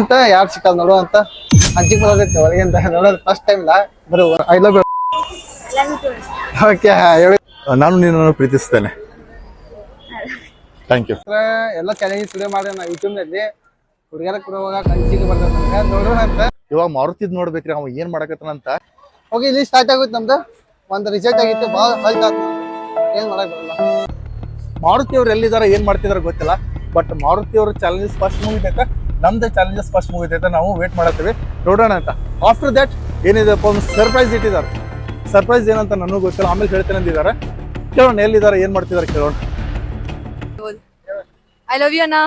ಅಂತ ಯಾರು ಸಿಕ್ಕಲ್ಲ ನೋಡುವಂತ ಅಂಜಿಕ್ ಬರೋದೈತೆ ಒಳಗಿಂದ ನೋಡೋದು ಫಸ್ಟ್ ಟೈಮ್ ಇಲ್ಲ ಬರೋ ಐ ಲವ್ ಯು. ಓಕೆ ಹೇಳಿ. ನಾನು ನಿನ್ನನ್ನು ಪ್ರೀತಿಸ್ತೇನೆ. Thank you. ಎಲ್ಲ ಚಾಲೆಂಜಸ್ ವಿಡಿಯೋ ಮಾಡಿ ನಾ ಯೂಟ್ಯೂಬ್ ನಲ್ಲಿ ಹುಡುಗರ ಕೊಡುವಾಗ ಅಂಜಿಕೆ ಬರ್ತದೆ ನನಗೆ ನೋಡೋಣ ಅಂತ. ಇವಾಗ ಮಾರುತಿದ್ ನೋಡ್ಬೇಕ್ರಿ ಅವ ಏನ್ ಮಾಡಕತ್ತಾನಂತ. ಓಕೆ ಇಲ್ಲಿ ಸ್ಟಾರ್ಟ್ ಆಗುತ್ತೆ ನಮ್ದು ಒಂದು ರಿಸಲ್ಟ್ ಆಗಿತ್ತು ಭಾಳ ಹಲ್ಟ್ ಆಯ್ತು. ಏನ್ ಮಾಡಕ್ ಬರಲ್ಲ. ಮಾರುತಿ ಅವ್ರು ಎಲ್ಲಿದಾರ ಏನ್ ಮಾಡ್ತಿದಾರ ಗೊತ್ತಿಲ್ಲ, ಬಟ್ ಮಾರುತಿ ಅವ್ರ ಚಾಲೆಂಜಸ್ ಫಸ್ಟ್ ಮುಗಿತೈತೆ, ನಮ್ದು ಚಾಲೆಂಜಸ್ ಫಸ್ಟ್ ಮುಗಿತೈತೆ. ನಾವು ವೇಟ್ ಮಾಡತ್ತೀವಿ ನೋಡೋಣ ಅಂತ. ಆಫ್ಟರ್ ದಟ್ ಏನಿದೆಪ್ಪ ಒಂದು ಸರ್ಪ್ರೈಸ್ ಇಟ್ಟಿದ್ದಾರೆ. ಸರ್ಪ್ರೈಸ್ ಏನಂತ ನನಗೂ ಗೊತ್ತಿಲ್ಲ, ಆಮೇಲೆ ಹೇಳ್ತೇನೆ ಅಂದಿದ್ದಾರೆ. ಕೇಳೋಣ ಎಲ್ಲಿದ್ದಾರೆ ಏನ್ ಮಾಡ್ತಿದಾರೆ ಕೇಳೋಣ. ಐ ಲವ್ ಯು ಅಣ್ಣ.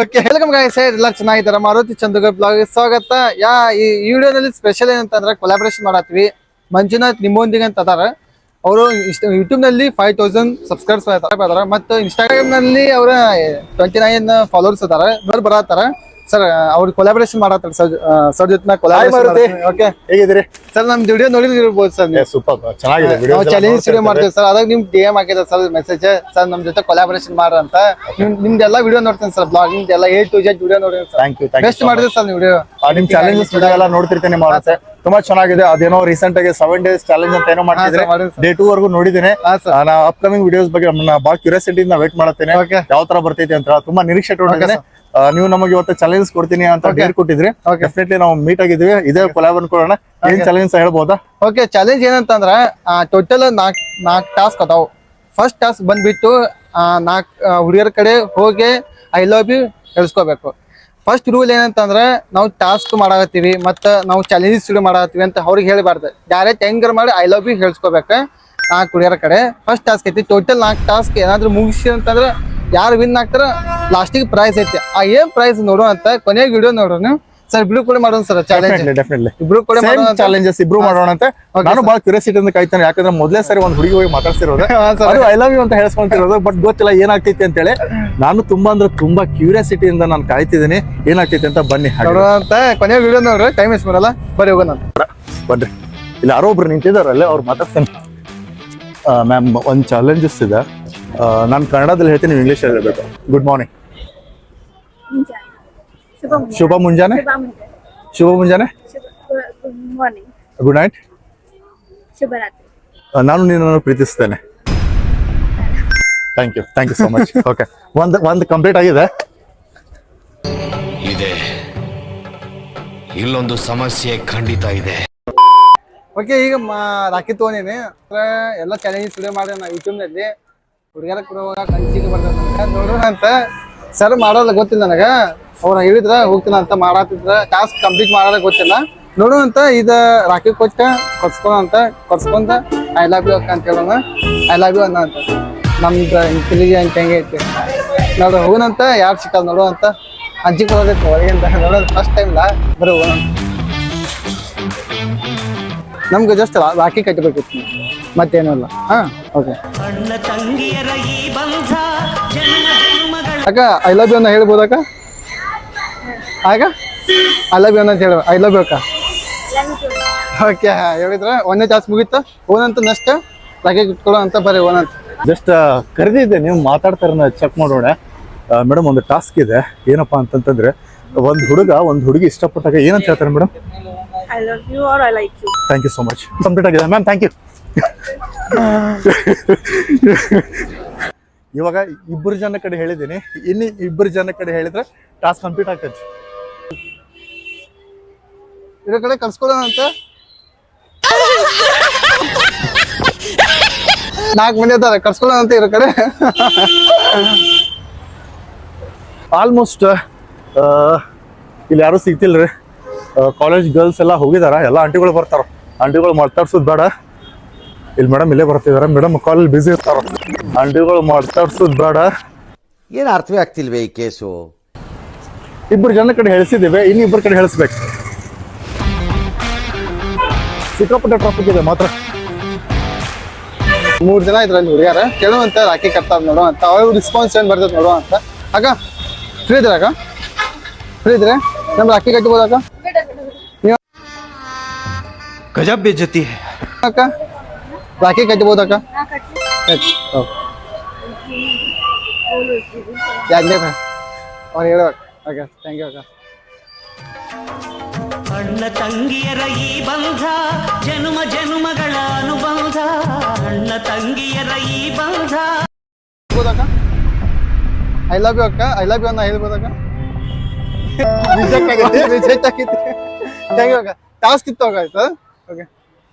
ಓಕೆ ವೆಲ್ಕಮ್ ಗೈಸ್, ಎಲ್ಲ ಚೆನ್ನಾಗಿದ್ದಾರೆ. ಮಾರುತಿ ಚಂದುಗ ಬ್ಲಾಗ್ ಸ್ವಾಗತ. ಈ ವಿಡಿಯೋದಲ್ಲಿ ಸ್ಪೆಷಲ್ ಏನಂತಂದ್ರೆ ಕೊಲಾಬ್ರೇಷನ್ ಮಾಡತ್ತೀವಿ ಮಂಜುನಾಥ್ ನಿಮ್ಮೊಂದಿಗೆ ಅಂತ ಅದಾರ. ಅವರು ಯೂಟ್ಯೂಬ್ ನಲ್ಲಿ 5000 ಸಬ್ಸ್ಕ್ರೈಬರ್ಸ್ ಅದಾರ ಮತ್ತು ಇನ್ಸ್ಟಾಗ್ರಾಮ್ ನಲ್ಲಿ ಅವರ 29 ಫಾಲೋವರ್ಸ್ ಅದಾರ. ಬರತ್ತಾರ ಸರ್. ಅವ್ರು ಕೊಲಾಬ್ರೇಷನ್ ಮಾಡತ್ತಾರ ಸರ್ ಜೊತೆ ಕೊಲಾಬ್ರೇಷನ್. ಓಕೆ ಹೇಗಿದ್ದೀರಿ ಸರ್? ನಮ್ ವಿಡಿಯೋ ನೋಡಿರ್ಬೋದು ಸರ್. ಸೂಪರ್ ಚೆನ್ನಾಗಿದೆ ವಿಡಿಯೋ. ಚಾಲೆಂಜ್ ವಿಡಿಯೋ ಮಾಡ್ತೀವಿ ಸರ್. ಅದಾಗ ನಿಮ್ DM ಹಾಕಿದ ಸರ್ ಮೆಸೇಜ್, ಸರ್ ನಮ್ ಜೊತೆ ಕೊಲಾಬ್ರೇಷನ್ ಮಾಡ್ರ ಅಂತ. ನಿಮ್ದೆಲ್ಲ ವಿಡಿಯೋ ನೋಡ್ತೇನೆ ಸರ್, ಬ್ಲಾಗ್ ನಿಮ್ದೆಲ್ಲ A to Z ವಿಡಿಯೋ ನೋಡಿದ್ರೆ ಸರ್. Thank you. ಬೆಸ್ಟ್ ಮಾಡಿದ್ರಿ ಸರ್ ವಿಡಿಯೋ. ನಿಮ್ ಚಾಲೆಂಜಸ್ ವಿಡಿಯೋ ಎಲ್ಲ ನೋಡ್ತಿರ್ತೇನೆ ಮಾರುತಿ, ತುಂಬಾ ಚೆನ್ನಾಗಿದೆ. ಅದೇನೋ ರೀಸೆಂಟ್ ಆಗಿ 7 days ಚಾಲೆಂಜ್ ಅಂತ ಏನೋ ಮಾಡ್ತಿದ್ರೆ ಡೇ 2 ವರ್ಗು ನೋಡಿದ್ದೇನೆ. ನಾ ಅಪ್ಕಮಿಂಗ್ ವಿಡಿಯೋಸ್ ಬಗ್ಗೆ ಬಹಳ ಕ್ಯೂರಿಯಾಸಿಟಿ ಇಂದ ವೇಟ್ ಮಾಡತ್ತೇನೆ, ಯಾವ ತರ ಬರ್ತೈತಿ ಅಂತ ತುಂಬಾ ನಿರೀಕ್ಷೆ ಇಟ್ಕೊಂಡಿದ್ದೇನೆ. ನೀವು ನಮಗೆ ಇವತ್ತು ಚಾಲೆಂಜ್ ಕೊಡ್ತೀನಿ ಅಂತ ಡೇಟ್ ಕೊಟ್ಟಿದ್ರಿ. ಡೆಫಿನೆಟ್ಲಿ ನಾವು ಮೀಟ್ ಆಗಿದ್ವಿ, ಇದೇ ಕೊಲಾಬ್ ಅನ್ಕೊಳ್ಳೋಣ. ಏನ್ ಚಾಲೆಂಜ್ ಹೇಳ್ಬೋದಾ? ಓಕೆ ಚಾಲೆಂಜ್ ಏನಂತಂದ್ರ ಟೋಟಲ್ ನಾಲ್ಕು ಟಾಸ್ಕ್ ಅದಾವ. ಫಸ್ಟ್ ಟಾಸ್ಕ್ ಬಂದ್ಬಿಟ್ಟು 4 ಹುಡುಗಿಯರ ಕಡೆ ಹೋಗಿ ಐ ಲವ್ ಯು ಹೇಳ್ಸ್ಕೋಬೇಕು. ಫಸ್ಟ್ ರೂಲ್ ಏನಂತಂದ್ರೆ ನಾವು ಟಾಸ್ಕ್ ಮಾಡಾಕತ್ತೀವಿ ಮತ್ತು ನಾವು ಚಾಲೆಂಜಸ್ ಶುರು ಮಾಡಾಕತ್ತೀವಿ ಅಂತ ಅವ್ರಿಗೆ ಹೇಳ್ಬಾರ್ದು. ಡೈರೆಕ್ಟ್ ಹೆಂಗಾರ ಮಾಡಿ ಐ ಲವ್ ಯು ಹೇಳ್ಸ್ಕೋಬೇಕು 4 ಹುಡುಗಿಯರ ಕಡೆ. ಫಸ್ಟ್ ಟಾಸ್ಕ್ ಐತಿ. ಟೋಟಲ್ 4 ಟಾಸ್ಕ್ ಏನಾದ್ರು ಮುಗಿಸಿ ಅಂತಂದ್ರೆ ಯಾರು ವಿನ್ ಆಗ್ತಾರ ಲಾಸ್ಟಿಗೆ ಪ್ರೈಸ್ ಐತಿ. ಆ ಏನ್ ಪ್ರೈಸ್ ನೋಡು ಅಂತ ಕೊನೆಗೆ ವಿಡಿಯೋ ನೋಡೋಣ ಸರ್. ಇಬ್ರು ಕೂಡ ಮಾಡೋಣ ಸರ್ ಚಾಲೆಂಜ್. ಇಬ್ರು ಕೂಡ ಚಾಲೆಂಜಸ್ ಇಬ್ರು ಮಾಡೋಣ ಅಂತ ನಾನು ಬಹಳ ಕ್ಯೂರಿಯಾಸಿಟಿ ಇಂದ ಕಾಯ್ತಾನೆ. ಯಾಕಂದ್ರೆ ಮೊದಲೇ ಸರಿ ಒಂದು ಹುಡುಗಿ ಹೋಗಿ ಮಾತಾಡ್ತಿರೋದು, ಐ ಲವ್ ಯು ಅಂತ ಹೇಳ್ಸ್ಕೊಂತಿರೋದು, ಬಟ್ ಗೊತ್ತಿಲ್ಲ ಏನಾಗ್ತೈತಿ ಅಂತ ಹೇಳಿ. ನಾನು ತುಂಬಾ ಅಂದ್ರೆ ತುಂಬಾ ಕ್ಯೂರಿಯಾಸಿಟಿ ಇಂದ ನಾನು ಕಾಯ್ತಿದ್ದೀನಿ ಏನಾಗ್ತೈತಿ ಅಂತ. ಬನ್ನಿ ನೋಡೋಣ ಅಂತ. ಕೊನೆಗೆ ವಿಡಿಯೋ ನೋಡ್ರಿ, ಟೈಮ್ ವೇಸ್ಟ್ ಮಾಡಲ್ಲ, ಬರೀ ಹೋಗೋಣ ಬನ್ರಿ. ಇಲ್ಲಿ ಯಾರೋ ಒಬ್ರು ನಿಂತಿದಾರಲ್ಲೇ, ಅವ್ರು ಮಾತಾಡ್ತೇನೆ. ಮ್ಯಾಮ್ ಒಂದು ಚಾಲೆಂಜಸ್ ಇದೆ, ನಾನು ಕನ್ನಡದಲ್ಲಿ ಹೇಳ್ತೀನಿ, ನೀವು ಇಂಗ್ಲೀಷ್ ಹೇಳಬೇಕು. Good morning. ಶುಭ ಮುಂಜಾನೆ. ಶುಭ ಮುಂಜಾನೆ. Good night. ನಾನು ನಿನ್ನನ್ನು ಪ್ರೀತಿಸ್ತೇನೆ. Thank you so much. Okay ಒಂದು ಕಂಪ್ಲೀಟ್ ಆಗಿದೆ. ಇಲ್ಲೊಂದು ಸಮಸ್ಯೆ ಖಂಡಿತ ಇದೆ. ಓಕೆ ಈಗ ರಾಖಿ ತಗೊಂಡೀನಿ. ಎಲ್ಲ ಚಾಲೆಂಜಸ್ ವಿಡಿಯೋ ಮಾಡಿ ನಾ ಯೂಟ್ಯೂಬ್ ನಲ್ಲಿ ಹುಡುಗಿಯರ ಕೊಡುವಾಗ ಅಂಜಿಕೆ ಬರ್ತದೆ ನನಗೆ ನೋಡೋಣ ಅಂತ. ಸರ್ ಮಾಡೋಲ್ಲ ಗೊತ್ತಿಲ್ಲ ನನಗ, ಅವ್ರು ಹೇಳಿದ್ರ ಹೋಗ್ತೀನಿ ಅಂತ ಮಾಡತ್ತಿದ್ರ. ಟಾಸ್ಕ್ ಕಂಪ್ಲೀಟ್ ಮಾಡೋದ ಗೊತ್ತಿಲ್ಲ. ನೋಡೋಣ ಅಂತ. ಇದು ರಾಖಿ ಕೊಟ್ಟ ಕೊಡ್ಸ್ಕೊಂತ ಐ ಲವ್ ಯು ಅಂತ ಹೇಳೋಣ. ಐ ಲವ್ ಯು ಅನ್ನೋ ಅಂತ. ನಮ್ದು ಇಂಟೆಲಿಜೆಂಟ್ ಹೆಂಗೆ ಐತಿ ನೋಡ್ರಿ. ಹೋಗೋಣಂತ. ಯಾರು ಸಿಕ್ಕಲ್ಲ ನೋಡುವಂತ ಅಂಜಿಕೆ ಬರೋದೈತೆ ಒಳಗಿಂದ ನೋಡೋದು ಫಸ್ಟ್ ಟೈಮ್ ಇಲ್ಲ ಬರೀ ಹೋಗೋಣ. ನಮ್ಗೆ ಜಸ್ಟ್ ರಾಖಿ ಕಟ್ಟಬೇಕಿತ್ತು, ಮತ್ತೇನಲ್ಲ. ಓಕೆ ಅಕ್ಕ ಐ ಲವ್ ಯು ಅನ್ನ ಹೇಳ್ಬೋದಕ್ಕ? ಆಗ ಐ ಲವ್ ಯು ಅಂತ ಹೇಳ. ಐ ಲವ್ ಯು ಅಕ್ಕ. ಓಕೆ ಹೇಳಿದ್ರ ಒಂದೇ ಟಾಸ್ಕ್ ಮುಗೀತು. ಓನಂತ ನೆಕ್ಸ್ಟ್ ರಾಖಿ ಕೊಡೋ ಅಂತ ಬರೀ ಓನಂತ. ಜಸ್ಟ್ ಕರೆದಿದ್ದೆ, ನೀವು ಮಾತಾಡ್ತಾರ ಚೆಕ್ ಮಾಡೋಣ. ಮೇಡಮ್ ಒಂದು ಟಾಸ್ಕ್ ಇದೆ. ಏನಪ್ಪಾ ಅಂತಂತಂದ್ರೆ ಒಂದು ಹುಡುಗ ಒಂದು ಹುಡುಗಿ ಇಷ್ಟಪಟ್ಟಾಗ ಏನಂತ ಹೇಳ್ತಾರೆ madam? I love you or I like you. Thank you so much. Complete ಆಗಿದೆ ಮ್ಯಾಮ್, ಥ್ಯಾಂಕ್ ಯು. ಇವಾಗ 2 ಜನ ಕಡೆ ಹೇಳಿದ್ದೀನಿ, ಇನ್ನು 2 ಜನ ಕಡೆ ಹೇಳಿದ್ರೆ ಟಾಸ್ಕ್ ಕಂಪ್ಲೀಟ್ ಆಗ್ತೈತಿ. ಇರೋ ಕಡೆ ಕರ್ಸ್ಕೊಳ್ಳೋಣ ಅಂತ. 4 ಮಂದಿ ಅದಾರ, ಕರ್ಸ್ಕೊಳ್ಳೋಣ ಅಂತ ಇರೋ ಕಡೆ. ಆಲ್ಮೋಸ್ಟ್ ಇಲ್ಲಿ ಯಾರು ಸಿಗ್ತಿಲ್ರಿ. ಕಾಲೇಜ್ ಗರ್ಲ್ಸ್ ಎಲ್ಲ ಹೋಗಿದಾರ, ಎಲ್ಲ ಆಂಟಿಗಳು ಬರ್ತಾರ. ಆಂಟಿಗಳು ಮಾತಾಡ್ಸೋದು ಬೇಡ. ಇಲ್ಲಿ ಮೇಡಮ್ ಇಲ್ಲೇ ಬರ್ತಿದಾರ. ಮೇಡಮ್ ಕಾಲೇಜ್ ಬಿಸಿ ಇರ್ತಾರ, ಆಂಟಿಗಳು ಮಾತಾಡ್ಸೋದು ಬೇಡ. ಏನು ಅರ್ಥವೇ ಆಗ್ತಿಲ್ವೇ ಈ ಕೇಸು? 2 ಜನ ಕಡೆ ಹೇಳಿಸಿದ್ದೇವೆ, ಇನ್ನು 2 ಕಡೆ ಹೇಳಿಸ್ಬೇಕು. ಸಿಕ್ಕಾಪಟ್ಟೆ ಟ್ರಾಫಿಕ್ ಇದೆ ಮಾತ್ರ. 3 ಜನ ಇದ್ರಲ್ಲಿ ಹುಡುಗ್ಯಾರ. ಕೇಳುವಂತ ರಾಖಿ ಕಟ್ತಾರ ನೋಡುವಂತ. ಅವ್ರ ರೆಸ್ಪಾನ್ಸ್ ಏನ್ ಬರ್ತದೆ ನೋಡುವಂತ. ಅಕ್ಕ ಫ್ರೀ ಇದ್ರ? ಅಕ್ಕ ಫ್ರೀ ಇದ್ರೆ ನಮ್ ರಾಖಿ ಕಟ್ಬೋದಕ್ಕ? ಗಜಬ್ ಬೇಜತಿ ಅಕ್ಕ ರಾಖಿ ಕಟ್ಬೋದಕ್ಕ? ಯಾಕೆ ಅವ್ರು ಹೇಳ್ಬೇಕು. ಓಕೆ ಥ್ಯಾಂಕ್ ಯು ಅಕ್ಕ. ಅಣ್ಣ ತಂಗಿಯರ ಈ ಬಂಧ ಜನುಮ ಜನುಮಗಳ ಅನುಬಂಧ ಅಣ್ಣ ತಂಗಿಯರ ಈ ಬಂಧ. ಐ ಲವ್ ಯು ಅಕ್ಕ, ಐ ಲವ್ ಯು ಅನ್ನ ಹೇಳ್ಬೋದಕ್ಕ. ರಿಜೆಕ್ಟ್ ಆಗಿತ್ತು. ಥ್ಯಾಂಕ್ ಯು ಅಕ್ಕ. ಟಾಸ್ಕ್ ಇತ್ತು ಆಯ್ತು. ಓಕೆ,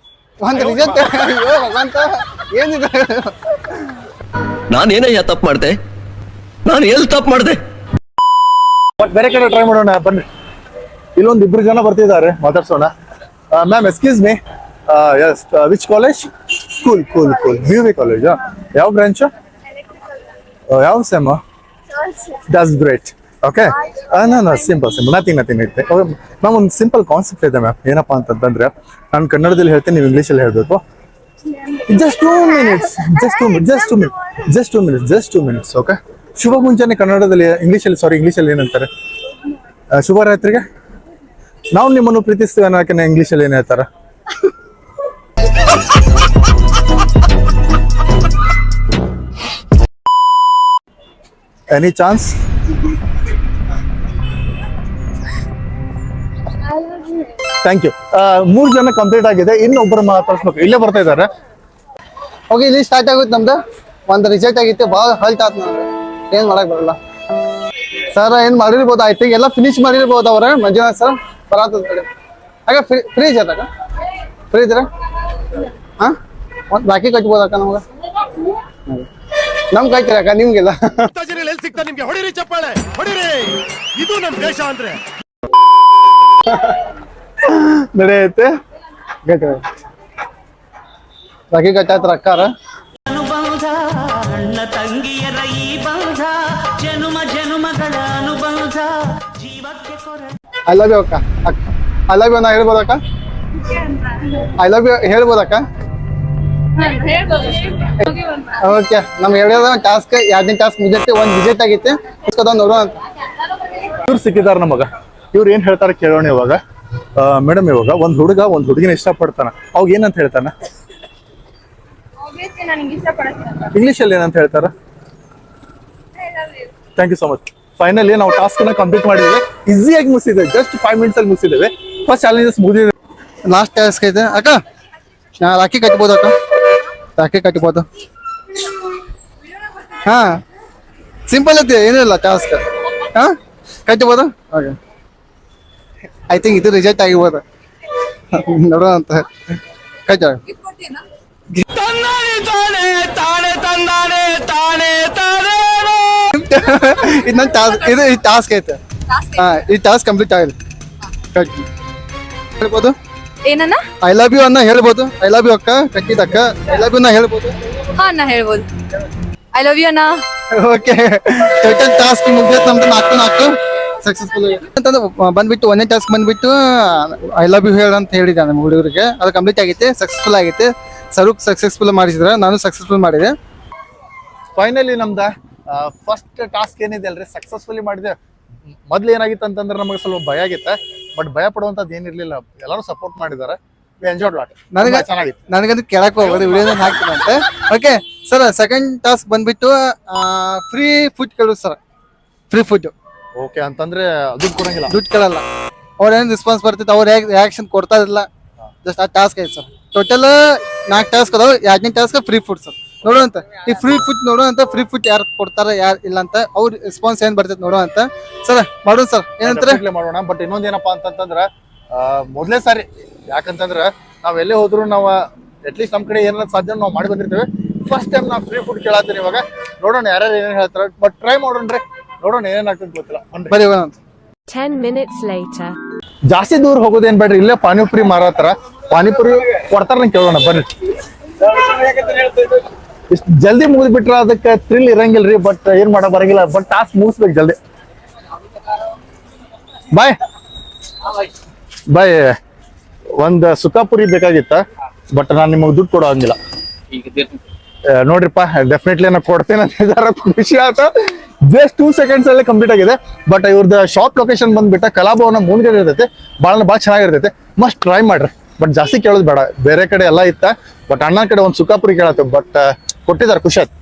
ಒಂದು ರಿಜೆಕ್ಟ್. ಅಯ್ಯೋ ಭಗವಂತ, ಏನಿದೆ? ನಾನೇನಯ್ಯ ತಪ್ಪು ಮಾಡ್ದೆ? ನಾನು ಎಲ್ಲಿ ತಪ್ಪು ಮಾಡ್ದೆ? ಬೇರೆ ಕಡೆ ಟ್ರೈ ಮಾಡೋಣ ಬನ್ನಿ. ಇಲ್ಲೊಂದು ಇಬ್ರು ಜನ ಬರ್ತಿದ್ದಾರೆ, ಮಾತಾಡ್ಸೋಣ. Ma'am excuse me, yes which college? Cool cool cool V college. ಯಾವ ಬ್ರಾಂಚ್? ಯಾವ ಸೆಮ್? That's great. ಓಕೆ, ನಾನು ಸಿಂಪಲ್ ನಥಿಂಗ್ ಐತೆ ಮ್ಯಾಮ್. ಒಂದು ಸಿಂಪಲ್ ಕಾನ್ಸೆಪ್ಟ್ ಇದೆ ಮ್ಯಾಮ್. ಏನಪ್ಪಾ ಅಂತಂದ್ರೆ, ನಾನು ಕನ್ನಡದಲ್ಲಿ ಹೇಳ್ತೀನಿ, ನೀವು ಇಂಗ್ಲೀಷಲ್ಲಿ ಹೇಳ್ಬೇಕು. Just 2 minutes. ಓಕೆ, ಶುಭ ಮುಂಜಾನೆ ಕನ್ನಡದಲ್ಲಿ, ಇಂಗ್ಲೀಷಲ್ಲಿ ಏನಂತಾರೆ? ಶುಭರಾತ್ರಿಗೆ. ನಾವು ನಿಮ್ಮನ್ನು ಪ್ರೀತಿಸ್ತೀವಿ ಅನ್ನೋಕೆ ಇಂಗ್ಲೀಷಲ್ಲಿ ಏನ್ ಹೇಳ್ತಾರ? Any chance? Thank you. 3 ಜನ ಕಂಪ್ಲೀಟ್ ಆಗಿದೆ, ಇನ್ನೊಬ್ಬರು ಮಾತಾಡ್ಸ್ಬೇಕು. ಇಲ್ಲೇ ಬರ್ತಾ ಇದ್ದಾರೆ. ಓಕೆ, ಇಲ್ಲಿ ಸ್ಟಾರ್ಟ್ ಆಗುತ್ತೆ ನಮ್ದು. ಒಂದು ರಿಜೆಕ್ಟ್ ಆಗಿತ್ತು, ಭಾಳ ಹಲ್ಟ್ ಆಯ್ತು. ನಮ್ಗೆ ಏನು ಮಾಡಕ್ ಬರಲ್ಲ ಸರ್. ಏನು ಮಾಡಿರ್ಬೋದು, ಐ ಥಿಂಕ್ ಎಲ್ಲ ಫಿನಿಶ್ ಮಾಡಿರ್ಬೋದು ಅವ್ರ. ಮಂಜುನಾಥ್ ಸರ್ ಬರತ್ತದ ಕಡೆ. ಆಗ ಫ್ರೀ ಇದ್ದಾಗ ಫ್ರೀ ಇದ್ರೆ ಹಾಂ ಒಂದು ಬಾಕಿ ಕಟ್ಬೋದಕ್ಕ ನಮ್ಗೆ. ನಮ್ಗೆ ಕಟ್ತೀರಿ ಅಕ್ಕ, ನಿಮ್ಗಿಲ್ಲ. ನಿಮ್ಗೆ ಹೊಡಿರಿ ಚಪ್ಪಾಳೆ, ಹೊಡಿರಿ. ಇದು ನಮ್ ದೇಶ ಅಂದ್ರೆ. ನಡೆಯುತ್ತೆ, ಬಾಕಿ ಕಟ್ಟಾಯ್ತಾರ ಅಕ್ಕಾರ. ಅನುಬಂಧ ಅಣ್ಣ ತಂಗಿಯರ ಈ ಬಂಧ ಜನುಮ ಜನುಮಗಳ ಅನುಬಂಧ ಜೀವಕ್ಕೆ ಕೊರ. ಐ ಲವ್ ಯು ಅಕ್ಕ. ಐ ಲವ್ ಯು ನಾ ಹೇಳ್ಬೋದಕ್ಕ? ಐ ಲವ್ ಯು ಹೇಳ್ಬೋದಕ್ಕ? ಓಕೆ, ನಮ್ಗೆ ಹೇಳಿದ ಟಾಸ್ಕ್ 2ನೇ ಟಾಸ್ಕ್ ಮುಗಿದೈತಿ, ಒಂದು ರಿಜೆಕ್ಟ್ ಆಗೈತಿ. ನೋಡುವ ಅಂತ ಇವ್ರು ಸಿಕ್ಕಿದಾರ ನಮಗ. ಇವ್ರು ಏನ್ ಹೇಳ್ತಾರೆ ಕೇಳೋಣ ಇವಾಗ. ಮೇಡಮ್, ಇವಾಗ ಒಂದ್ ಹುಡುಗ ಒಂದ್ ಹುಡುಗಿನ ಇಷ್ಟಪಡ್ತಾನ, ಅವಾಗ ಏನಂತ ಹೇಳ್ತಾನ? ಇಂಗ್ಲಿಷಲ್ಲಿ ಏನಂತ ಹೇಳ್ತಾರ? Thank you so much. Finally ನಾವು ಟಾಸ್ಕ್ ನ ಕಂಪ್ಲೀಟ್ ಮಾಡಿದ್ವಿ, ಈಸಿಯಾಗಿ ಮುಗಿಸಿದ್ದೇವೆ. ಜಸ್ಟ್ 5 minutes ಅಲ್ಲಿ ಮುಗಿಸಿದ್ದೇವೆ. ಫಸ್ಟ್ ಚಾಲೆಂಜಸ್ ಮುಗಿದಿದೆ. ಲಾಸ್ಟ್ ಟಾಸ್ಕ್ ಐತೆ ಅಕ್ಕ. ರಾಖಿ ಕಟ್ಬೋದು ಅಕ್ಕ, ರಾಖಿ ಕಟ್ಬೋದು. ಹಾ, ಸಿಂಪಲ್ ಐತಿ, ಏನಿಲ್ಲ ಟಾಸ್ಕ್. ಹಾ, ಕಟ್ಬೋದು. ಓಕೆ, ಐ ಥಿಂಕ್ ಇದು ರಿಜೆಕ್ಟ್ ಆಗಿರ್ಬೋದು. ನೋಡೋಣ ಅಂತ ಕಟ್ಟ. ಇದು ಟಾಸ್ಕ್, ಇದು ಈ ಟಾಸ್ಕ್ ಐತೆ. ಹಾ, ಈ ಟಾಸ್ಕ್ ಕಂಪ್ಲೀಟ್ ಆಗಿಲ್ಲ. ಹೇಳ್ಬೋದು ಏನನ್ನ? ಐ ಲವ್ ಯು ಅನ್ನ ಹೇಳ್ಬೋದು. ಐ ಲವ್ ಯು ಅಕ್ಕ, ಕಟ್ಟಿದಕ್ಕ. ಐ ಲವ್ ಯು ನ ಹೇಳ್ಬೋದು. ಹಾ, ನಾ ಹೇಳ್ಬೋದು. ಐ ಲವ್ ಯು ಅಣ್ಣ. ಓಕೆ, ಟೋಟಲ್ ಟಾಸ್ಕ್ ಮುಗ್ದೈತೆ ನಮ್ದು. 4 ಸಕ್ಸಸ್ಫುಲ್ ಅಂತಂದ್ರೆ ಬಂದ್ಬಿಟ್ಟು 1ನೇ ಟಾಸ್ಕ್ ಬಂದ್ಬಿಟ್ಟು ಐ ಲವ್ ಯು ಹೇಳ ಅಂತ ಹೇಳಿದೆ ನಮ್ಮ ಹುಡುಗರಿಗೆ. ಅದು ಕಂಪ್ಲೀಟ್ ಆಗೈತೆ, ಸಕ್ಸಸ್ಫುಲ್ ಆಗೈತೆ. ಸಕ್ಸಸ್ಫುಲ್ ಮಾಡಿಸಿದ್ರೆ, ನಾನು ಸಕ್ಸಸ್ಫುಲ್ ಮಾಡಿದೆ. ಫೈನಲಿ ನಮ್ದ ಫಸ್ಟ್ ಟಾಸ್ಕ್ ಏನಿದೆ ಅಲ್ರಿ, ಸಕ್ಸಸ್ಫುಲಿ ಮಾಡಿದೆ. ಮೊದ್ಲು ಏನಾಗಿತ್ತು ಅಂತಂದ್ರೆ ನಮಗೆ ಸ್ವಲ್ಪ ಭಯ ಆಗಿತ್ತು, ಬಟ್ ಭಯ ಪಡುವಂಥದ್ದು ಏನಿರ್ಲಿಲ್ಲ. ಎಲ್ಲರೂ ಸಪೋರ್ಟ್ ಮಾಡಿದ್ದಾರೆ. Enjoyed lot. ನನಗೆ ಚೆನ್ನಾಗಿತ್ತು. ನನಗಂತೂ ಕೇಳಕ್ ಹೋಗ್ಬೋದು, ವಿಡಿಯೋನ ಹಾಕ್ತೀನಂತೆ. ಓಕೆ ಸರ್, ಸೆಕೆಂಡ್ ಟಾಸ್ಕ್ ಬಂದ್ಬಿಟ್ಟು ಫ್ರೀ ಫುಡ್ ಕೇಳೋದು ಸರ್. Free food. ಓಕೆ, ಅಂತಂದ್ರೆ ದುಡ್ಡು ಕೊಡಂಗಿಲ್ಲ? ದುಡ್ಡು ಕೇಳಲ್ಲ. ಅವ್ರ ಏನ್ ರೆಸ್ಪಾನ್ಸ್ ಬರ್ತೈತೆ, ಅವ್ರ ರಿಯಾಕ್ಷನ್ ಕೊಡ್ತಾ ಇರಲ್ಲ. ಜಸ್ಟ್ ಆ ಟಾಸ್ಕ್ ಐತೆ ಸರ್. ಟೋಟಲ್ 4 ಟಾಸ್ಕ್ ಅದಾವ. 2ನೇ ಟಾಸ್ಕ್ ಫ್ರೀ ಫುಡ್ ಸರ್. ನೋಡುವಂತ ಈ ಫ್ರೀ ಫುಡ್ ನೋಡುವಂತ, ಫ್ರೀ ಫುಡ್ ಯಾರು ಕೊಡ್ತಾರ ಯಾರು ಇಲ್ಲ ಅಂತ, ಅವ್ರ ರೆಸ್ಪಾನ್ಸ್ ಏನ್ ಬರ್ತೈತೆ ನೋಡುವಂತ ಸರ್. ಮಾಡೋಣ ಸರ್, ಏನಂತಾರೆ ಮಾಡೋಣ. ಬಟ್ ಇನ್ನೊಂದೇನಪ್ಪಾ ಅಂತಂದ್ರೆ, ಮೊದಲೇ ಸಾರಿ, ಯಾಕಂತಂದ್ರೆ ನಾವ್ ಎಲ್ಲೇ ಹೋದ್ರು ನಾವು ಅಟ್ಲೀಸ್ಟ್ ನಮ್ ಕಡೆ ಏನಾದ್ರು ಸಾಧ್ಯ ನಾವು ಮಾಡಿ ಬಂದಿರ್ತೇವೆ. ಫಸ್ಟ್ ಟೈಮ್ ನಾವು ಫ್ರೀ ಫುಡ್ ಕೇಳತ್ತೀನಿ. ಇವಾಗ ನೋಡೋಣ ಯಾರ್ಯಾರು ಏನೇನು ಹೇಳ್ತಾರೆ, ಬಟ್ ಟ್ರೈ ಮಾಡೋಣ್ರಿ. ನೋಡೋಣ ಏನಾಗ್ತದೆ ಗೊತ್ತಿಲ್ಲ. ಬರೀ 10 minutes later. ಜಾಸ್ತಿ ದೂರ ಹೋಗೋದೇನ್ ಬೇಡ್ರಿ, ಇಲ್ಲೇ ಪಾನಿಪುರಿ ಮಾರತ್ತಾರ. ಪಾನಿಪುರಿ ಕೊಡ್ತಾರ ಕೇಳೋಣ ಬರ್ರಿ. ಇಷ್ಟು ಜಲ್ದಿ ಮುಗಿದ್ ಬಿಟ್ರ ಅದಕ್ಕೆ ಥ್ರಿಲ್ ಇರಂಗಿಲ್ರಿ, ಬಟ್ ಏನ್ ಮಾಡಕ್ ಬರಂಗಿಲ್ಲ. ಬಟ್ ಟಾಸ್ಕ್ ಮುಗಿಸ್ಬೇಕು ಜಲ್ದಿ. ಬಾಯ್ ಬಾಯ್, ಒಂದ್ ಸುಖಾಪುರಿ ಬೇಕಾಗಿತ್ತ, ಬಟ್ ನಾನ್ ನಿಮಗ್ ದುಡ್ಡು ಕೊಡೋ ಹಂಗಿಲ್ಲ. ನೋಡ್ರಿಪ್ಪ, ಡೆಫಿನೆಟ್ಲಿ ನಾ ಕೊಡ್ತೇನೆ ಅಂತ ಖುಷಿ ಆಯ್ತು. ಜಸ್ಟ್ 2 seconds ಅಲ್ಲೇ ಕಂಪ್ಲೀಟ್ ಆಗಿದೆ. ಬಟ್ ಇವ್ರದ್ದು ಶಾಪ್ ಲೊಕೇಶನ್ ಬಂದ್ಬಿಟ್ಟ ಕಲಾಭವನ ಮುಂದ್ಗಡೆ ಇರ್ತೈತೆ. ಭಾಳ ಚೆನ್ನಾಗಿರ್ತೈತೆ, ಮಸ್ಟ್ ಟ್ರೈ ಮಾಡ್ರಿ. ಬಟ್ ಜಾಸ್ತಿ ಕೇಳೋದು ಬೇಡ, ಬೇರೆ ಕಡೆ ಎಲ್ಲ ಇತ್ತ. ಬಟ್ ಅಣ್ಣನ ಕಡೆ ಒಂದು ಸುಖಾಪುರಿ ಕೇಳತ್ತೆ, ಬಟ್ ಕೊಟ್ಟಿದ್ದಾರೆ, ಖುಷಿ ಆಯ್ತು.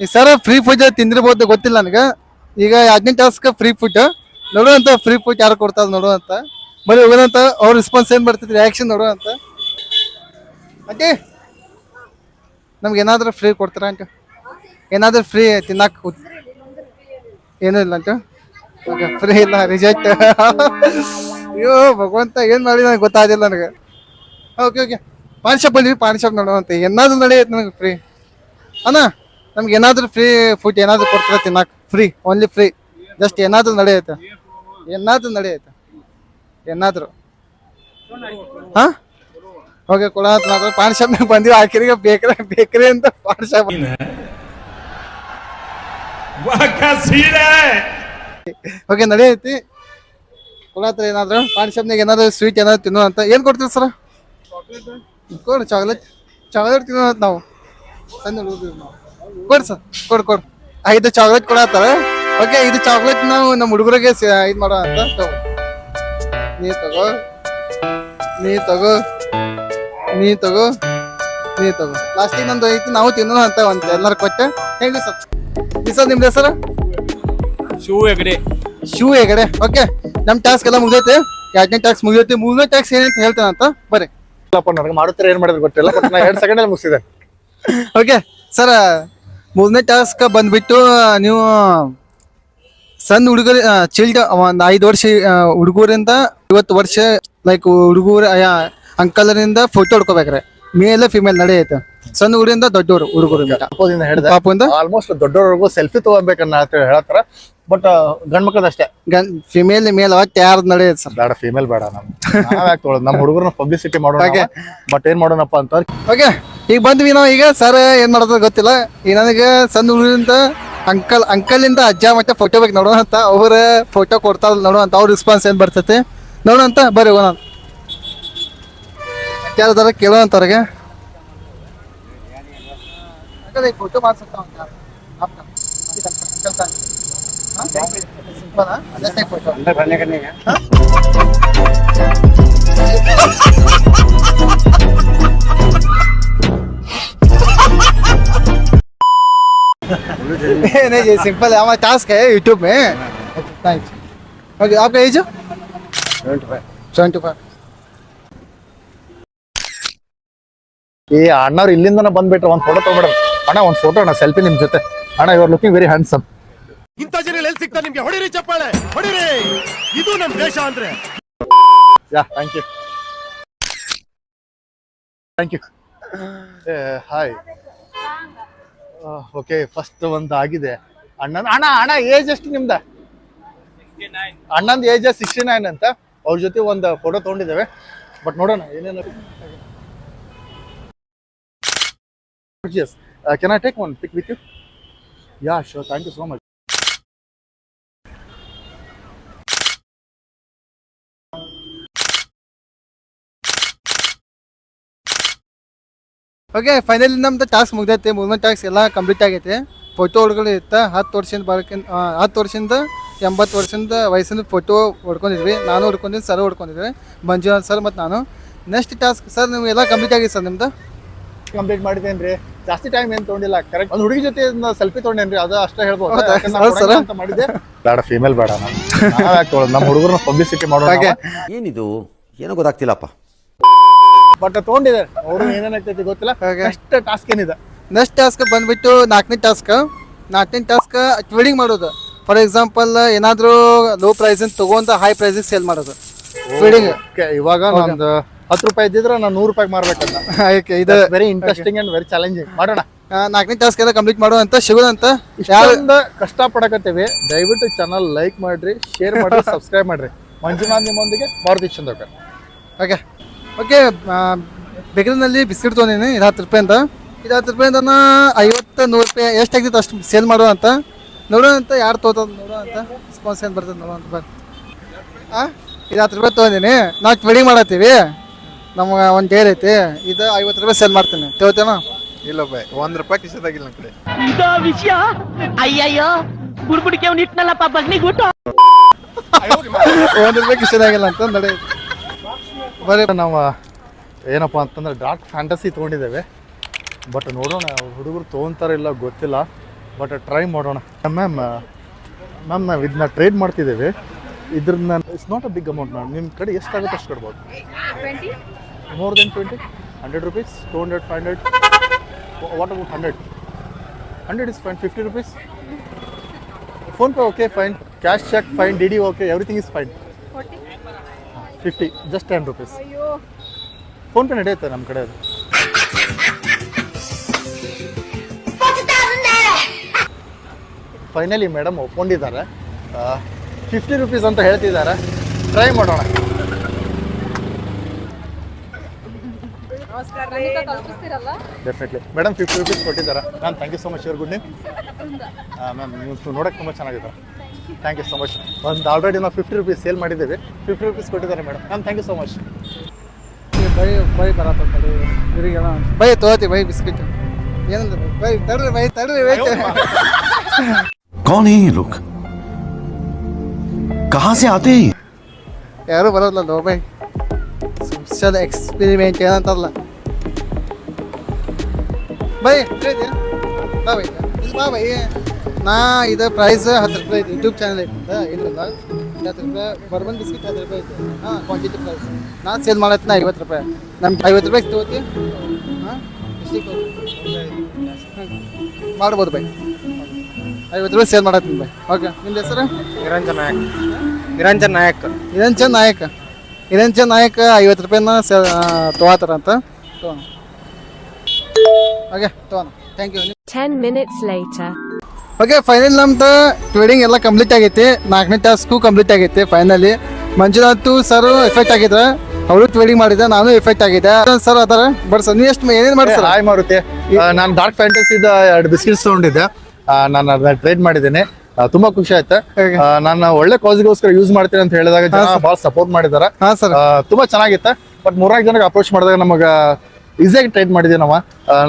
ಈ ಸರ್ ಫ್ರೀ ಫುಡ್ ತಿಂದಿರ್ಬೋದು, ಗೊತ್ತಿಲ್ಲ ನನಗೆ. ಈಗ 2ನೇ ಟಾಸ್ಕ್ ಫ್ರೀ ಫುಡ್ ನೋಡುವಂತ ಫ್ರೀ ಫುಡ್ ಯಾರು ಕೊಡ್ತಾರ ನೋಡುವಂತ ಬರೀ ಹೋಗೋದಂತ ಅವ್ರ ರೆಸ್ಪಾನ್ಸ್ ಏನ್ ಬರ್ತೈತಿ ರಿಯಾಕ್ಷನ್ ನೋಡುವಂತ ಅಂಟಿ ನಮ್ಗೆ ಏನಾದ್ರೂ ಫ್ರೀ ಕೊಡ್ತಾರ ಅಂತ ಏನಾದ್ರೂ ಫ್ರೀ ತಿನ್ನಕ್ ಏನೂ ಇಲ್ಲ ಅಂತ ಫ್ರೀ ಇಲ್ಲ ರಿಜೆಕ್ಟ್ ಅಯ್ಯೋ ಭಗವಂತ ಏನ್ ಮಾಡಿ ನನಗೆ ಗೊತ್ತಾಗಿಲ್ಲ ನನಗೆ ಓಕೆ ಓಕೆ ಪಾನ್ ಶಾಪ್ ಬಂದ್ವಿ ಪಾನ್ ಶಾಪ್ ನೋಡುವಂತೆ ಏನಾದ್ರೂ ನಡೆಯುತ್ತೆ ನನಗೆ ಫ್ರೀ ಅಣ್ಣ ನಮ್ಗೆ ಏನಾದ್ರೂ ಫ್ರೀ ಫುಡ್ ಏನಾದ್ರು ಕೊಡ್ತಾರೆ ತಿನ್ನಕ್ ಫ್ರೀ ಓನ್ಲಿ ಫ್ರೀ ಜಸ್ಟ್ ಏನಾದ್ರೂ ನಡೆಯುತ್ತೆ ಏನಾದ್ರು ಹಾ ಓಕೆ ಕೊಡ ಪಾನ್ ಶಾಪ್ನಾಗ ಬಂದಿವಿ ಆಕಿರಿಗೆ ಬೇಕ್ರಿ ಅಂತ ಪಾನ್ ಶಾಪ್ ಓಕೆ ನಡೆಯೈತಿ ಕೊಡತ್ರ ಏನಾದ್ರು ಪಾನ್ ಶಾಪ್ನಾಗ ಏನಾದ್ರು ಸ್ವೀಟ್ ಏನಾದ್ರು ತಿನ್ನೋ ಅಂತ ಏನ್ ಕೊಡ್ತೀವಿ ಸರ್ ಕೊಡು ಚಾಕ್ಲೇಟ್ ತಿನ್ನೋ ಅಂತ ನಾವು ಸಣ್ಣ ಹುಡುಗರು ನಾವು ಕೊಡಿ ಸರ್ ಕೊಡು 5 ಚಾಕ್ಲೇಟ್ ಕೊಡತ್ತಾರ ಓಕೆ 5 ಚಾಕ್ಲೇಟ್ ನಾವು ನಮ್ಮ ಹುಡುಗರಿಗೆ ಇದು ಮಾಡೋ ಅಂತ ನೀ ತಗೋ ಲಾಸ್ಟಿಗೆ ನಂದು ಐತಿ ನಾವು ತಿನ್ನೋಣ ಅಂತ ಅಂತ ಎಲ್ಲರೂ ಕೊಟ್ಟೆ ಹೇಳಿ ಸರ್ ನಿಮ್ದು ಹೆಸರು ಶೂ ಹೆಗಡೆ ಓಕೆ ನಮ್ ಟಾಸ್ಕ್ ಎಲ್ಲ ಮುಗ್ದೈತೆ 2ನೇ ಟಾಸ್ಕ್ ಮುಗ್ದೈತಿ 3ನೇ ಟಾಸ್ಕ್ ಏನಂತ ಹೇಳ್ತಾನ ಅಂತ ಬರ್ರಿ ನನಗೆ ಮಾಡುತ್ತಾರೆ ಏನ್ ಮಾಡಿದ್ರೆ ಗೊತ್ತಿಲ್ಲ ಬಟ್ ನಾ 2 ಸೆಕೆಂಡ್ ಅಲ್ಲಿ ಮುಗಿಸಿದೆ ಓಕೆ ಸರ್ 3ನೇ ಟಾಸ್ಕ್ ಬಂದ್ಬಿಟ್ಟು ನೀವು ಸಣ್ಣ ಹುಡುಗರು ಚಿಲ್ಡ್ ಒಂದ್ 5 ವರ್ಷ ಹುಡುಗರಿಂದ 50 ವರ್ಷ ಲೈಕ್ ಹುಡುಗರ ಅಂಕಲ್ರಿಂದ ಫೋಟೋ ಹೊಡ್ಕೋಬೇಕ್ರೆ ಮೇಲ್ ಫಿಮೇಲ್ ನಡೆಯುತ್ತೆ ಸಣ್ಣ ಹುಡುಗರಿಂದ ದೊಡ್ಡವರು ಹುಡುಗರಿಂದ ಪಾಪದಿಂದ ಆಲ್ಮೋಸ್ಟ್ ದೊಡ್ಡವರೆಗೂ ಸೆಲ್ಫಿ ತಗೋಬೇಕನ್ನ ಹೇಳತ್ತಾರ ಬಟ್ ಗಂಡ್ ಮಕ್ಕಳದ ಅಷ್ಟೇ ಫಿಮೇಲ್ ಮೇಲ್ ಒಟ್ಟು ಯಾರ್ದು ನಡೆಯುತ್ತೆ ಸರ್ ಬೇಡ ಫಿಮೇಲ್ ಬೇಡ ನಾವ್ ತೊಗೊಳೋದು ನಮ್ಮ ಹುಡುಗರನ್ನ ಪಬ್ಲಿಸಿಟಿ ಮಾಡೋಣ ಬಟ್ ಏನ್ ಮಾಡೋಣಪ್ಪ ಅಂತ ಓಕೆ ಈಗ ಬಂದ್ವಿ ನಾವು ಈಗ ಸರ್ ಏನ್ ಮಾಡೋದು ಗೊತ್ತಿಲ್ಲ ಈಗ ನನಗೆ ಸಣ್ಣ ಹುಡುಗರಿಂದ ಅಂಕಲಿಂದ ಅಜ್ಜ ಮತ್ತೆ ಫೋಟೋ ಬೇಕು ನೋಡೋಣ ಅಂತ ಅವ್ರ ಫೋಟೋ ಕೊಡ್ತಾರ ನೋಡುವಂತ ಅವ್ರ ರೆಸ್ಪಾನ್ಸ್ ಏನ್ ಬರ್ತೈತೆ ನೋಡೋಣ ಬರ್ರಿ ಹೋಗೋಣ ಯಾರದಾರ ಕೇಳೋಂತವ್ರಿಗೆ ಫೋಟೋ ಮಾಡ್ಸತ್ತ नहीं सिंपल है हमारा टास्क है यूट्यूब में थैंक्स ओके आपका एज 75 ಈ ಅಣ್ಣವ್ರು ಇಲ್ಲಿಂದ ಬಂದ್ಬಿಟ್ರೆ ಒಂದ್ ಫೋಟೋ ತಗೊಂಡ್ಬಿಡ್ರಿ ಅಣ್ಣ ಒಂದ್ ಫೋಟೋ ಅಣ್ಣ ಸೆಲ್ಫಿ ನಿಮ್ ಜೊತೆ ಅಣ್ಣ you are looking very handsome ಇಂಥ ಜನ ಎಲ್ಲಿ ಸಿಗ್ತಾ ನಿಮ್ಗೆ ಹೊಡಿರಿ ಚಪ್ಪಾಳೆ ಹೊಡಿರಿ ಇದು ನಮ್ ದೇಶ ಅಂದ್ರೆ yeah thank you hi okay first ಒಂದು ಆಗಿದೆ ಅಣ್ಣ ಏಜ್ ಎಷ್ಟು ನಿಮ್ದ ಅಣ್ಣಂದು ಏಜ್ 69 ಅಂತ ಅವ್ರ ಜೊತೆ ಒಂದು ಫೋಟೋ ತಗೊಂಡಿದ್ದೇವೆ ಬಟ್ ನೋಡೋಣ ಏನೇನು can I take one pic with you? Yeah, sure. Thank you so much. Okay finally ನಮ್ದು ಟಾಸ್ಕ್ ಮುಗ್ದೈತೆ 3ನೇ ಟಾಸ್ಕ್ ಎಲ್ಲ ಕಂಪ್ಲೀಟ್ ಆಗೈತೆ ಫೋಟೋ ಹೊಡ್ಕೊಳ್ಳಿ ಇತ್ತು 10 ವರ್ಷದಿಂದ 80 ವರ್ಷದ ವಯಸ್ಸಿನ ಫೋಟೋ ಹೊಡ್ಕೊಂಡಿದ್ವಿ ನಾನು ಹೊಡ್ಕೊಂಡಿದ್ವಿ ಸರ್ ಹೊಡ್ಕೊಂಡಿದ್ವಿ ಮಂಜುನಾಥ್ ಸರ್ ಮತ್ತು ನಾನು ನೆಕ್ಸ್ಟ್ ಟಾಸ್ಕ್ ಸರ್ ನೀವು ಎಲ್ಲ ಕಂಪ್ಲೀಟ್ ಆಗಿದೆ ಸರ್ ನಿಮ್ದು ಕಂಪ್ಲೀಟ್ ಮಾಡಿದ್ದೇನ್ರಿ ಜಾಸ್ತಿ ಟೈಮ್ ಏನ್ ತಗೊಂಡಿಲ್ಲ ಕರೆಕ್ಟ್ ಒಂದು ಹುಡುಗಿ ಜೊತೆ ಸೆಲ್ಫಿ ತಗೊಂಡೇನ್ರಿ ಅದು ಅಷ್ಟೇ ಹೇಳ್ಬೋದು ಅಂತ ಮಾಡಿದ್ದೆ ಬೇಡ ಫೀಮೇಲ್ ಬೇಡ ನಮ್ಮ ಹುಡುಗರನ್ನ ಪಬ್ಲಿಸಿಟಿ ಮಾಡೋಣ ಏನಿದು ಏನೋ ಗೊತ್ತಾಗ್ತಿಲ್ಲಪ್ಪ ಬಟ್ ತಗೊಂಡಿದೆ ಅವ್ರು ಏನೇನಾಗ್ತೈತಿ ಗೊತ್ತಿಲ್ಲ ನೆಕ್ಸ್ಟ್ ಟಾಸ್ಕ್ ಏನಿದೆ ನೆಕ್ಸ್ಟ್ ಟಾಸ್ಕ್ ಬಂದ್ಬಿಟ್ಟು 4ನೇ ಟಾಸ್ಕ್ ಟ್ರೇಡಿಂಗ್ ಮಾಡೋದು ಫಾರ್ ಎಕ್ಸಾಂಪಲ್ ಏನಾದರೂ ಲೋ ಪ್ರೈಸ್ ತಗೊಂಡು ಹೈ ಪ್ರೈಸಿಗೆ ಸೇಲ್ ಮಾಡೋದು ಟ್ರೇಡಿಂಗ್ ಇವಾಗ ನಂದು 10 ರೂಪಾಯಿ ಇದ್ದಿದ್ರೆ ನಾನು 100 ರೂಪಾಯಿ ಮಾರ್ಬೇಕಂತ ಇದು very interesting and very challenging ಮಾಡೋಣ 4ನೇ ಟಾಸ್ಕ್ ಎಲ್ಲ ಕಂಪ್ಲೀಟ್ ಮಾಡುವಂತ ಸಿಗೋದಂತ ಯಾರಿಂದ ಕಷ್ಟ ಪಡಕತ್ತೀವಿ ದಯವಿಟ್ಟು ಚಾನಲ್ ಲೈಕ್ ಮಾಡ್ರಿ ಶೇರ್ ಮಾಡ್ರಿ ಸಬ್ಸ್ಕ್ರೈಬ್ ಮಾಡ್ರಿ ಮಂಜುನಾಥ್ ನಿಮ್ಮೊಂದಿಗೆ ಮಾರುತಿ ಚಂದಕರ್ ಓಕೆ ಓಕೆ ಬೇಕರಿನಲ್ಲಿ ಬಿಸ್ಕೆಟ್ ತೊಗೊಂಡಿನಿ 10 ರೂಪಾಯಿ ಅಂತ 10 ರೂಪಾಯಿ ಅಂತ 50-100 ರೂಪಾಯಿ ಎಷ್ಟು ಆಗ್ತೈತೆ ಅಷ್ಟು ಸೇಲ್ ಮಾಡೋ ಅಂತ ನೋಡೋಣ ಅಂತ ಯಾರು ತೊಗೊತದ ನೋಡೋ ಅಂತ ರೆಸ್ಪಾನ್ಸ್ ಏನು ಬರ್ತದೆ ನೋಡೋ ಅಂತ ಬರ್ರಿ 10 ರೂಪಾಯಿ ತೊಗೊಂಡಿನಿ ನಾವು ಟ್ರೇಡಿಂಗ್ ಮಾಡತ್ತೀವಿ ನಮ್ಗೆ ಒಂದು ಡೇರ್ ಐತಿ ಇದು 50 ರೂಪಾಯಿ ಸೇಲ್ ಮಾಡ್ತೀನಿ ತಗೋತೇನೋ ಇಲ್ಲ ಬಾಯ್ 1 ರೂಪಾಯಿ ಕಿಸದಾಗಿಲ್ಲ ನನ್ನ ಕಡೆ ಇದೋ ವಿಷಯ ಅಯ್ಯಯ್ಯೋ ಬುಡ್ಬುಡಿಕೆ ಅವ್ನು ಇಟ್ನಲ್ಲಪ್ಪ ಬಗ್ನಿಗುಟ್ಟು 1 ರೂಪಾಯಿ ಕಿಶನಾಗಿಲ್ಲ ಅಂತ ನಡೆ ಬರೀ ನಾವು ಏನಪ್ಪ ಅಂತಂದ್ರೆ ಡಾರ್ಕ್ ಫ್ಯಾಂಟಸಿ ತೊಗೊಂಡಿದ್ದೇವೆ ಬಟ್ ನೋಡೋಣ ಹುಡುಗರು ತೊಗೊತಾರ ಇಲ್ಲ ಗೊತ್ತಿಲ್ಲ ಬಟ್ ಟ್ರೈ ಮಾಡೋಣ ಮ್ಯಾಮ್ ಮ್ಯಾಮ್ ನಾವು ಇದನ್ನ ಟ್ರೇಡ್ ಮಾಡ್ತಿದ್ದೇವೆ. ಇದ್ರನ್ನ it's not a big amount ma'am. ನಿಮ್ಮ ಕಡೆ ಎಷ್ಟಾಗುತ್ತೆ ಅಷ್ಟು ಕೊಡ್ಬೋದು. 20. More than 20, 100 rupees, 200, 500. What about 100? 100 is fine. 50 rupees. Phone pay okay, fine. Cash check fine. DD okay. Everything is fine. 40. 50, just 10 rupees. ಅಯ್ಯೋ. ಫೋನ್ ಪೇ ನಡೆಯುತ್ತೆ ನಮ್ಮ ಕಡೆ ಅದು. Finally madam ಒಪ್ಕೊಂಡಿದ್ದಾರೆ. 50 rupees ಅಂತ ಹೇಳ್ತಿದ್ದಾರೆ. ಟ್ರೈ ಮಾಡೋಣ. ಕಲ್ಪಿಸ್ತೀರಲ್ಲ? ಡೆಫಿನೆಟ್ಲಿ ಮೇಡಮ್ 50 rupees ಕೊಟ್ಟಿದ್ದಾರೆ. Ma'am thank you so much. Your good name? Ma'am ನೀವು ನೋಡೋಕ್ಕೆ ತುಂಬ ಚೆನ್ನಾಗಿದೆ. Thank you so much. ಒಂದು ಆಲ್ರೆಡಿ ನಾವು 50 rupees ಸೇಲ್ ಮಾಡಿದ್ದೇವೆ. 50 rupees ಕೊಟ್ಟಿದ್ದಾರೆ madam. Ma'am thank you so much. Bye ಬರತ್ತ ಬೈ ತಗೋತಿ ಬೈ ಬಿಸ್ಕಿಟ್ ಏನಂದ್ರೆ ಬೈ ತಡ್ರಿ कौन है ये लोग? कहाँ से आते हैं? ಯಾರು ಬರೋಲ್ಲ ಬೈ ಸೋಷಿಯಲ್ ಎಕ್ಸ್ಪೆರಿಮೆಂಟ್ ಏನಂತಾರಲ್ಲ ಬೈ ಬಾ ಬೈ ಇಲ್ಲಿ ಬಾ ಬೈ. ನಾ ಇದು ಪ್ರೈಸ್ 10 ರೂಪಾಯಿ ಐತಿ. ಯೂಟ್ಯೂಬ್ ಚಾನಲ್ ಐತಿ ಇಲ್ಲಿಂದ 10 ರೂಪಾಯಿ ಬರ್ಬನ್ ಬಿಸ್ಕಿಟ್ 10 ರೂಪಾಯಿ ಐತಿ. ಹಾಂ ಕ್ವಾಂಟಿಟಿ ಪ್ರೈಸ್ ನಾ ಸೇಲ್ ಮಾಡತ್ನ 50 ರೂಪಾಯಿ. ನಮ್ಗೆ 50 ರೂಪಾಯಿ ತಗೋತಿ. ಹಾಂ ಎಷ್ಟಿಗೆ ಮಾಡ್ಬೋದು ಬೈ. 50 ರೂಪಾಯಿ ಸೇಲ್ ಮಾಡತ್ತೀನಿ ಬೈ. ಓಕೆ ನಿಮ್ದು ಹೆಸರು? ನಿರಂಜನ್ ನಾಯಕ್. ನಿರಂಜನ್ ನಾಯಕ್. ನಿರಂಜನ್ ನಾಯಕ್. ನಿರಂಜನ್ ನಾಯಕ್ 50 ರೂಪಾಯಿನ ತೊಗೋತಾರಂತ. ತೊಗೋಣ. ಓಕೆ ತೊಗೋಣ. Thank you. 10 minutes later. Okay final ನಮ್ದು ಟ್ರೇಡಿಂಗ್ ಎಲ್ಲ ಕಂಪ್ಲೀಟ್ ಆಗೈತಿ. 4ನೇ ಟಾಸ್ಕು ಕಂಪ್ಲೀಟ್ ಆಗೈತಿ ಫೈನಲಿ. ಮಂಜುನಾಥ್ ಸರ್ ಎಫೆಕ್ಟ್ ಆಗಿದ್ರೆ ಅವರು ಟ್ರೇಡಿಂಗ್ ಮಾಡಿದ್ರೆ ನಾನು ಎಫೆಕ್ಟ್ ಆಗಿದೆ ಸರ್ ಅದಾರ. ಬಟ್ ಸರ್ ನೀವು ಎಷ್ಟು ಏನೇನು ಮಾಡಿ ಸರ್? ಹಾಯ್ ಮಾರುತಿ. ನಾನು ಡಾರ್ಕ್ ಫ್ಯಾಂಟಸಿದ 2 ಬಿಸ್ಕಿಟ್ಸ್ ತೊಗೊಂಡಿದ್ದೆ. ನಾನು ಅದನ್ನ ಟ್ರೇಡ್ ಮಾಡಿದ್ದೇನೆ. ತುಂಬಾ ಖುಷಿ ಆಯ್ತು. ನಾನು ಒಳ್ಳೆ ಕಾಸ್ಗೋಸ್ಕರ ಯೂಸ್ ಮಾಡ್ತೀನಿ ಅಂತ ಹೇಳಿದಾಗ ಜನ ಭಾಳ ಸಪೋರ್ಟ್ ಮಾಡಿದಾರೆ. ಹಾಂ ಸರ್ ತುಂಬಾ ಚೆನ್ನಾಗಿತ್ತು. ಬಟ್ 3 ಜನಕ್ಕೆ ಅಪ್ರೋಚ್ ಮಾಡಿದಾಗ ನಮಗೆ ಈಸಿಯಾಗಿ ಟ್ರೇಡ್ ಮಾಡಿದ್ದೆ ನಾವು.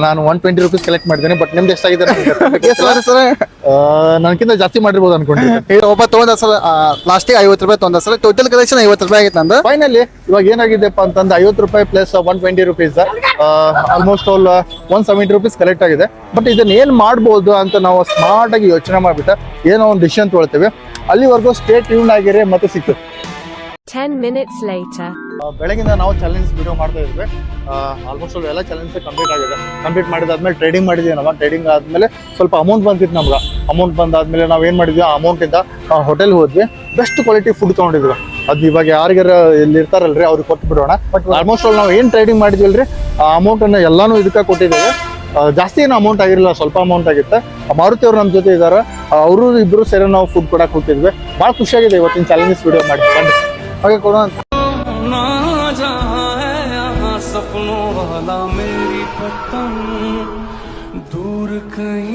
ನಾನು 120 rupees ಕಲೆಕ್ಟ್ ಮಾಡಿದ್ದೀನಿ. ಬಟ್ ನಿಮ್ದು ಎಷ್ಟಾಗಿದೆ ಸರ್? ನನಗಿಂತ ಜಾಸ್ತಿ ಮಾಡಿರ್ಬೋದು ಅನ್ಕೊಂಡಿದ್ದೆ. ಒಬ್ಬ ತೊಗೊಂಡ ಸರ್ ಲಾಸ್ಟಿಗೆ 50 ರೂಪಾಯಿ ತೊಗೊಂಡ ಸರ್. ಟೋಟಲ್ ಕಲೆಕ್ಷನ್ 50 ರೂಪಾಯಿ ಆಗಿತ್ತು ನಂದು. ಫೈನಲಿ ಇವಾಗ ಏನಾಗಿದೆಪ್ಪ ಅಂತಂದ್ರೆ 50 ರೂಪಾಯಿ plus 120 rupees almost all 170 rupees collect ಆಗಿದೆ. ಬಟ್ ಇದನ್ನ ಏನ್ ಮಾಡ್ಬೋದು ಅಂತ ನಾವು ಸ್ಮಾರ್ಟ್ ಆಗಿ ಯೋಚನೆ ಮಾಡ್ಬಿಟ್ಟು ಏನೋ ಒಂದು ಡಿಸಿಷನ್ ತೊಗೊಳ್ತೇವೆ. ಅಲ್ಲಿವರೆಗೂ ಸ್ಟೇ ಟ್ಯೂನ್ ಆಗಿರಿ ಮತ್ತೆ ಸಿಕ್ತು. 10 minutes later. ಬೆಳಗಿಂದ ನಾವು ಚಾಲೆಂಜ್ ವಿಡಿಯೋ ಮಾಡ್ತಾ ಇದ್ವಿ. ಆಲ್ಮೋಸ್ಟ್ ಎಲ್ಲ ಚಾಲೆಂಜ್ ಕಂಪ್ಲೀಟ್ ಆಗಿದೆ. ಕಂಪ್ಲೀಟ್ ಮಾಡಿದಾದ್ಮೇಲೆ ಟ್ರೇಡಿಂಗ್ ಮಾಡಿದ್ವಿ ನಾವು. ಟ್ರೇಡಿಂಗ್ ಆದ್ಮೇಲೆ ಸ್ವಲ್ಪ ಅಮೌಂಟ್ ಬಂದಿತ್ತು ನಮ್ಗೆ. ಅಮೌಂಟ್ ಬಂದಾದ್ಮೇಲೆ ನಾವು ಏನು ಮಾಡಿದ್ವಿ, ಆ ಅಮೌಂಟಿಂದ ಹೋಟೆಲ್ ಹೋದ್ವಿ. ಬೆಸ್ಟ್ ಕ್ವಾಲಿಟಿ ಫುಡ್ ತೊಗೊಂಡಿದ್ವಿ. ಅದು ಇವಾಗ ಯಾರಿಗಾರ ಇಲ್ಲಿ ಇರ್ತಾರಲ್ರಿ ಅವ್ರಿಗೆ ಕೊಟ್ಟು ಬಿಡೋಣ. ಬಟ್ ಆಲ್ಮೋಸ್ಟ್ ಆಲ್ ನಾವು ಏನು ಟ್ರೇಡಿಂಗ್ ಮಾಡಿದ್ವಲ್ರಿ ಆ ಅಮೌಂಟನ್ನು ಎಲ್ಲಾನು ಇದಕ್ಕೆ ಕೊಟ್ಟಿದ್ದೇವೆ. ಜಾಸ್ತಿ ಏನು ಅಮೌಂಟ್ ಆಗಿರಲಿಲ್ಲ, ಸ್ವಲ್ಪ ಅಮೌಂಟ್ ಆಗಿತ್ತು. ಮಾರುತಿ ಅವ್ರು ನಮ್ಮ ಜೊತೆ ಇದ್ದಾರೆ. ಅವರು ಇಬ್ಬರು ಸೇರಿ ನಾವು ಫುಡ್ ಕೊಡಕ್ಕೆ ಹೋಗ್ತಿದ್ವಿ. ಭಾಳ ಖುಷಿಯಾಗಿದೆ ಇವತ್ತಿನ ಚಾಲೆಂಜಸ್ ವಿಡಿಯೋ ಮಾಡಿ. ಹಾಗೆ ಕೊಡೋಣ. सपनों वाला मेरी पतंग दूर कहीं